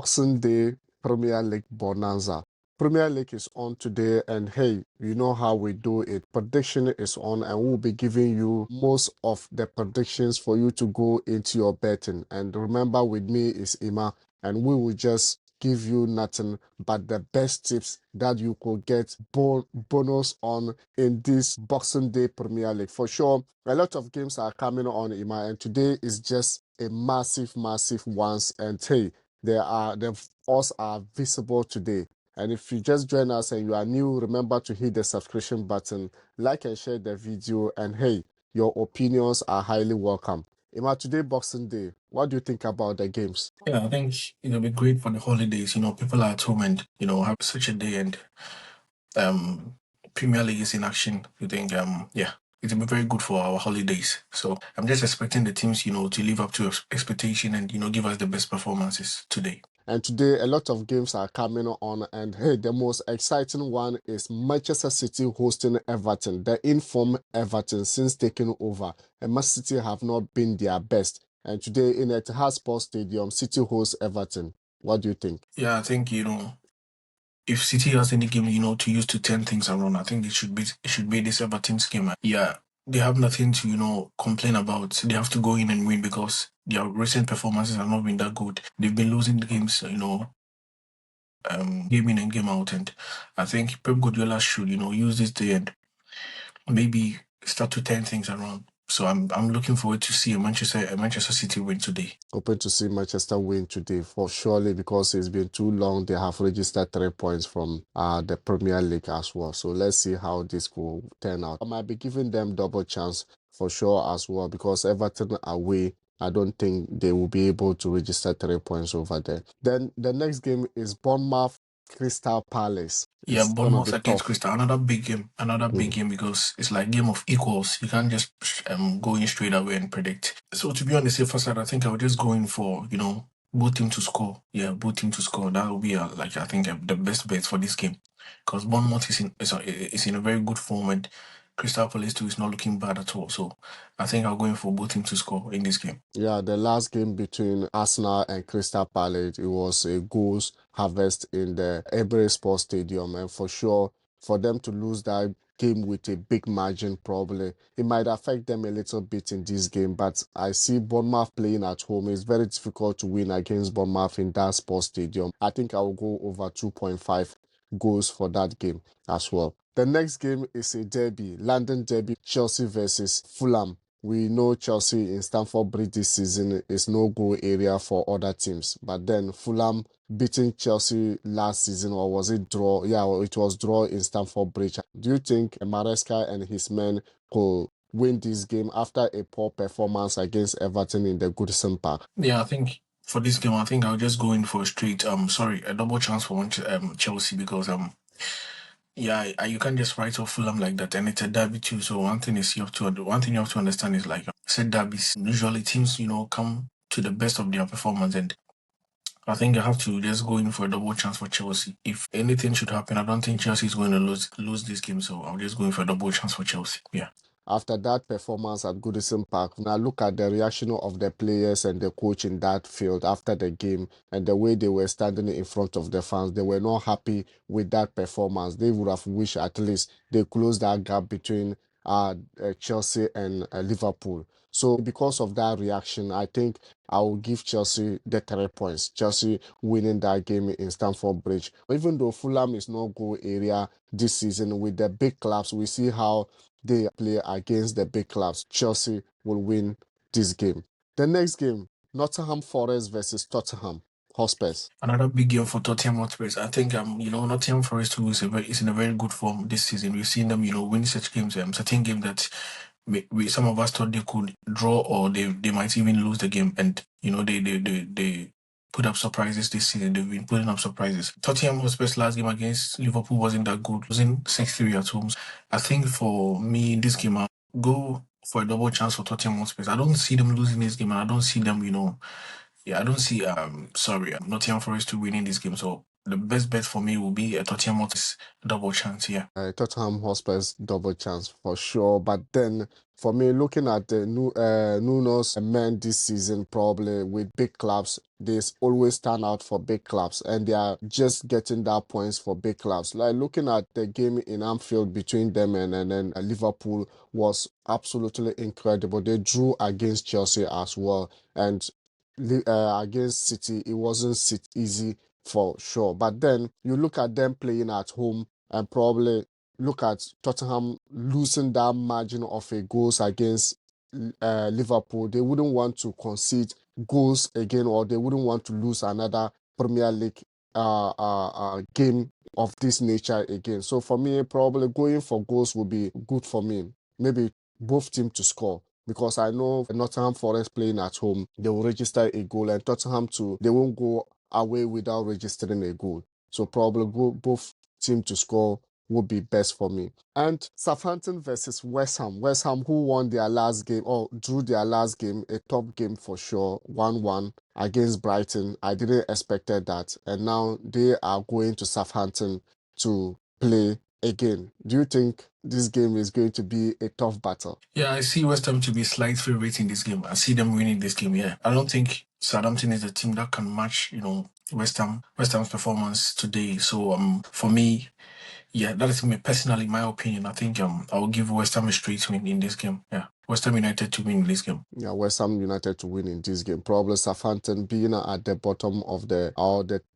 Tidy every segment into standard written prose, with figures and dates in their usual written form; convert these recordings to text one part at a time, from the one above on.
Boxing Day Premier League bonanza. Premier League is on today, and hey, you know how we do it. Prediction is on, and we'll be giving you most of the predictions for you to go into your betting. And remember, with me is Ima, and we will just give you nothing but the best tips that you could get bonus on in this Boxing Day Premier League. For sure, a lot of games are coming on, Ima, and today is just a massive ones. And hey, the odds are visible today. And if you just join us and you are new, remember to hit the subscription button, like and share the video, and hey, your opinions are highly welcome. Ima, today Boxing Day, what do you think about the games? Yeah, I think it'll be great for the holidays. People are at home and have such a day, and um, Premier League is in action. You think yeah, it'll be very good for our holidays. So I'm just expecting the teams to live up to expectation and give us the best performances today. And today, a lot of games are coming on. And hey, the most exciting one is Manchester City hosting Everton, the informed Everton since taking over. And Manchester City have not been their best. And today in Etihad Sports Stadium, City hosts Everton. What do you think? Yeah, I think if City has any game to use to turn things around, I think it should be this Everton's game. Yeah, they have nothing to complain about. They have to go in and win because their recent performances have not been that good. They've been losing the games, game in and game out, and I think Pep Guardiola should use this day and maybe start to turn things around. So I'm looking forward to see a Manchester City win today. Hoping to see Manchester win today for surely, because it's been too long. They have registered 3 points from the Premier League as well. So let's see how this will turn out. I might be giving them double chance for sure as well, because Everton away, I don't think they will be able to register 3 points over there. Then the next game is Bournemouth Crystal Palace. Yeah, It's gonna Bournemouth be against tough. Crystal, another big game, because it's like game of equals. You can't just go in straight away and predict. So to be on the safer side, I think I would just go in for both team to score. Yeah, both team to score. That would be I think the best bet for this game, because Bournemouth is in a very good form and Crystal Palace too is not looking bad at all. So I think I'll go in for both teams to score in this game. Yeah, the last game between Arsenal and Crystal Palace, it was a goals harvest in the Ipswich Sports Stadium, and for sure, for them to lose that game with a big margin, probably it might affect them a little bit in this game. But I see Bournemouth playing at home. It's very difficult to win against Bournemouth in that sports stadium. I think I will go over 2.5 goals for that game as well. The next game is a derby, London derby, Chelsea versus Fulham. We know Chelsea in Stamford Bridge this season is no-go area for other teams. But then Fulham beating Chelsea last season, or was it draw? Yeah, well, it was draw in Stamford Bridge. Do you think Maresca and his men could win this game after a poor performance against Everton in the Goodison Park? Yeah, I think for this game, I think I'll just go in for a double chance for Chelsea, because yeah, you can't just write off Fulham like that, and it's a derby too. So one thing you have to understand is, like said, derbies usually teams come to the best of their performance, and I think you have to just go in for a double chance for Chelsea. If anything should happen, I don't think Chelsea is going to lose this game, so I'll just go in for a double chance for Chelsea. Yeah. After that performance at Goodison Park, now look at the reaction of the players and the coach in that field after the game, and the way they were standing in front of the fans. They were not happy with that performance. They would have wished at least they closed that gap between Chelsea and Liverpool. So because of that reaction, I think I will give Chelsea the 3 points. Chelsea winning that game in Stamford Bridge. Even though Fulham is no go area this season with the big clubs, we see how they play against the big clubs. Chelsea will win this game. The next game, Nottingham Forest versus Tottenham Hotspurs. Another big game for Tottenham Hotspurs. I think Nottingham Forest too is in a very good form this season. We've seen them win such games, certain game that some of us thought they could draw, or they might even lose the game, and they put up surprises this season. They've been putting up surprises. Tottenham Hotspur's last game against Liverpool wasn't that good. It was in 6-3 at home. I think for me in this game, I'll go for a double chance for Tottenham Hotspurs. I don't see them losing this game, and I don't see them, I don't see Nottingham Forest to winning this game. So the best bet for me will be a Tottenham Hotspur double chance. Yeah. Tottenham Hotspur's double chance for sure. But then, for me, looking at the Nuno's men this season, probably with big clubs, they always stand out for big clubs, and they are just getting that points for big clubs. Like looking at the game in Anfield between them and then Liverpool was absolutely incredible. They drew against Chelsea as well, and against City, it wasn't easy for sure. But then you look at them playing at home and probably look at Tottenham losing that margin of a goals against Liverpool. They wouldn't want to concede goals again, or they wouldn't want to lose another Premier League game of this nature again. So for me, probably going for goals would be good for me. Maybe both teams to score. Because I know Nottingham Forest playing at home, they will register a goal, and Tottenham too, they won't go away without registering a goal. So probably both team to score would be best for me. And Southampton versus West Ham. West Ham, who won their last game or drew their last game, a top game for sure, 1-1 against Brighton. I didn't expect that. And now they are going to Southampton to play again. Do you think this game is going to be a tough battle? Yeah, I see West Ham to be slight favorite in this game. I see them winning this game. Yeah, I don't think Southampton is a team that can match, West Ham's performance today. So for me, yeah, that is me personally, my opinion. I think I will give West Ham a straight win in this game. Yeah, West Ham United to win this game. Yeah, West Ham United to win in this game. Probably Southampton being at the bottom of the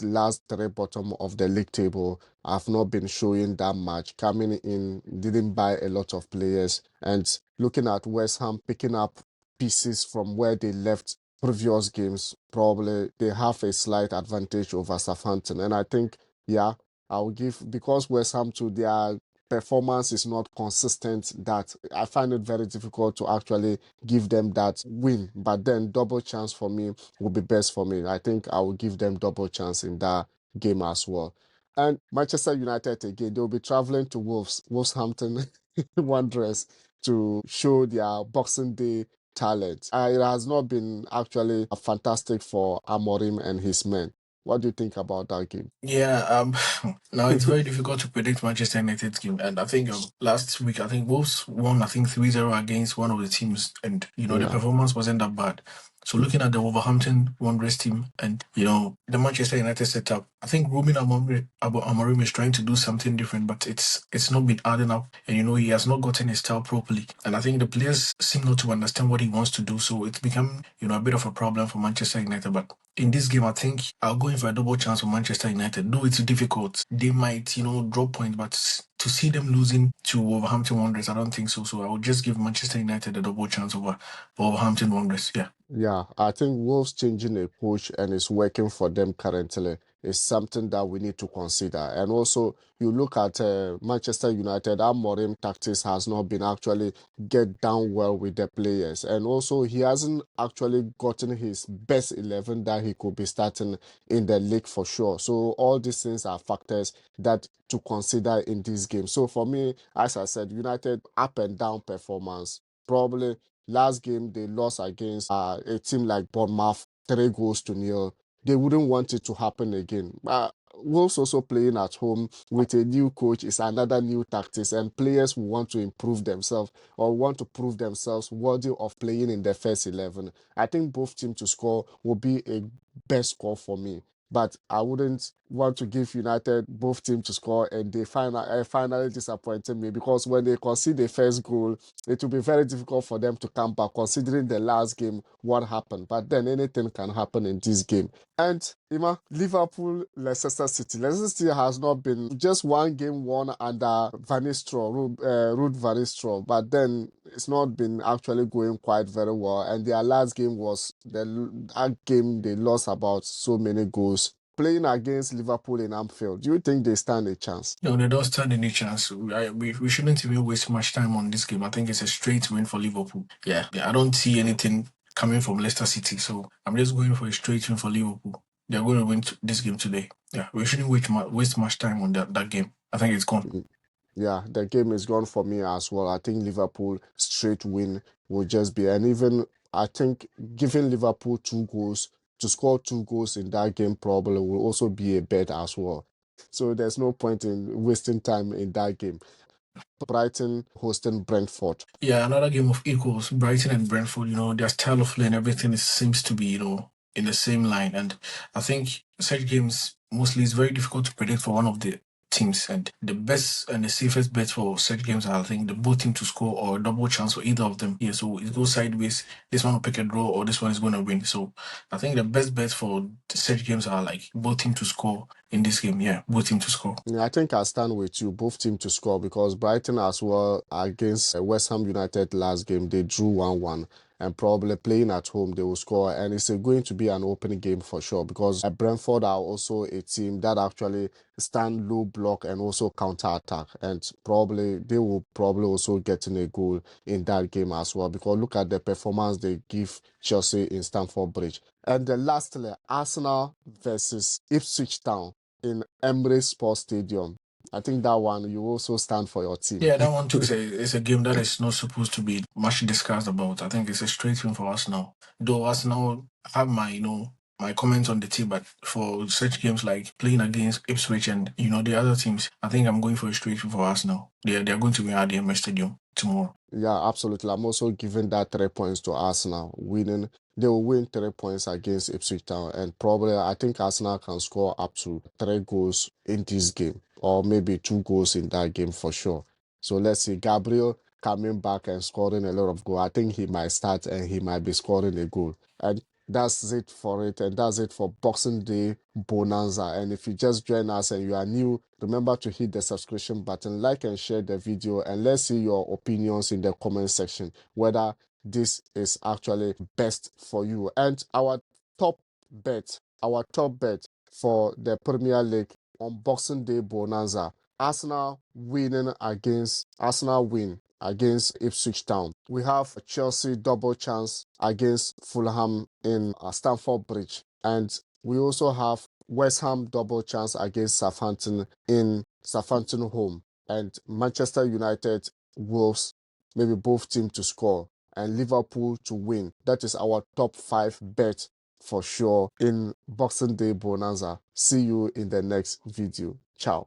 last three bottom of the league table. I've not been showing that much. Coming in, didn't buy a lot of players. And looking at West Ham picking up pieces from where they left previous games, probably they have a slight advantage over Southampton. And I think, yeah, I'll give, because West Ham too, their performance is not consistent, that I find it very difficult to actually give them that win. But then double chance for me would be best for me. I think I will give them double chance in that game as well. And Manchester United again, they'll be traveling to Wolverhampton Wanderers to show their Boxing Day talent. It has not been actually fantastic for Amorim and his men. What do you think about that game? Yeah, now it's very difficult to predict Manchester United's game. And I think last week, I think Wolves won, I think 3-0 against one of the teams. And, the Yeah. performance wasn't that bad. So looking at the Wolverhampton Wanderers team and, the Manchester United setup, I think Ruben Amorim is trying to do something different, but it's not been adding up. And, he has not gotten his style properly. And I think the players seem not to understand what he wants to do. So it's become, a bit of a problem for Manchester United. But in this game, I think I'll go in for a double chance for Manchester United. Though it's difficult, they might, drop points, but to see them losing to Wolverhampton Wanderers, I don't think so. So I would just give Manchester United a double chance over Wolverhampton Wanderers. Yeah. Yeah, I think Wolves changing a coach and it's working for them currently is something that we need to consider. And also, you look at Manchester United, Amorim tactics has not been actually get down well with the players. And also, he hasn't actually gotten his best 11 that he could be starting in the league for sure. So all these things are factors that to consider in this game. So for me, as I said, United up and down performance. Probably last game they lost against a team like Bournemouth, 3-0. They wouldn't want it to happen again. Wolves also playing at home with a new coach is another new tactics, and players will want to improve themselves or want to prove themselves worthy of playing in the first 11. I think both teams to score will be a best score for me. But I wouldn't want to give United both teams to score and they finally disappointed me, because when they concede the first goal, it will be very difficult for them to come back considering the last game what happened. But then anything can happen in this game. And Ima, Liverpool, Leicester City. Leicester City has not been just one game won under Van Nistelrooy, Ruud Van Nistelrooy, but then it's not been actually going quite very well. And their last game was that game they lost about so many goals. Playing against Liverpool in Anfield, do you think they stand a chance? No, they don't stand any chance. We shouldn't even waste much time on this game. I think it's a straight win for Liverpool. Yeah, I don't see anything coming from Leicester City. So I'm just going for a straight win for Liverpool. They're going to win this game today. Yeah, we shouldn't waste much time on that game. I think it's gone. Yeah, the game is gone for me as well. I think Liverpool straight win will just be, and even I think giving Liverpool 2 goals to score 2 goals in that game probably will also be a bet as well. So there's no point in wasting time in that game. Brighton hosting Brentford. Yeah, another game of equals. Brighton and Brentford, their style of play and everything seems to be, in the same line. And I think such games mostly is very difficult to predict for one of the teams. And the best and the safest bet for such games are, I think, the both team to score or a double chance for either of them. Yeah, so it goes sideways. This one will pick a draw or this one is going to win. So I think the best bet for such games are like both team to score in this game. Yeah, both team to score. I think I stand with you, both teams to score, because Brighton as well against West Ham United last game, they drew 1-1, and probably playing at home, they will score. And it's going to be an open game for sure, because Brentford are also a team that actually stand low block and also counter attack. And probably they will probably also get in a goal in that game as well, because look at the performance they give Chelsea in Stamford Bridge. And lastly, Arsenal versus Ipswich Town in Emirates Sports Stadium. I think that one you also stand for your team. Yeah, that one too is a game that is not supposed to be much discussed about. I think it's a straight win for Arsenal. Though Arsenal have my, my comments on the team, but for such games like playing against Ipswich and the other teams, I think I'm going for a straight win for Arsenal. They're going to win at the Emirates Stadium tomorrow. Yeah, absolutely. I'm also giving that 3 points to Arsenal. Winning, they will win 3 points against Ipswich Town, and probably I think Arsenal can score up to 3 goals in this game, or maybe 2 goals in that game for sure. So let's see, Gabriel coming back and scoring a lot of goals. I think he might start and he might be scoring a goal. And that's it for it, and that's it for Boxing Day Bonanza. And if you just join us and you are new, remember to hit the subscription button, like and share the video, and let's see your opinions in the comment section whether this is actually best for you. And our top bet for the Premier League on Boxing Day Bonanza, Arsenal win against Ipswich Town. We have a Chelsea double chance against Fulham in Stamford Bridge. And we also have West Ham double chance against Southampton in Southampton home. And Manchester United, Wolves, maybe both teams to score, and Liverpool to win. That is our top 5 bet for sure in Boxing Day Bonanza. See you in the next video. Ciao.